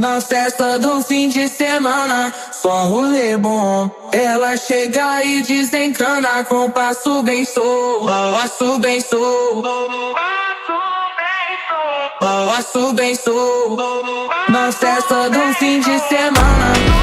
Na festa do fim de semana, só rolê bom. Ela chega e desencana com passo bem sou, passo bem sou, passo bem sou. Na festa do fim de semana.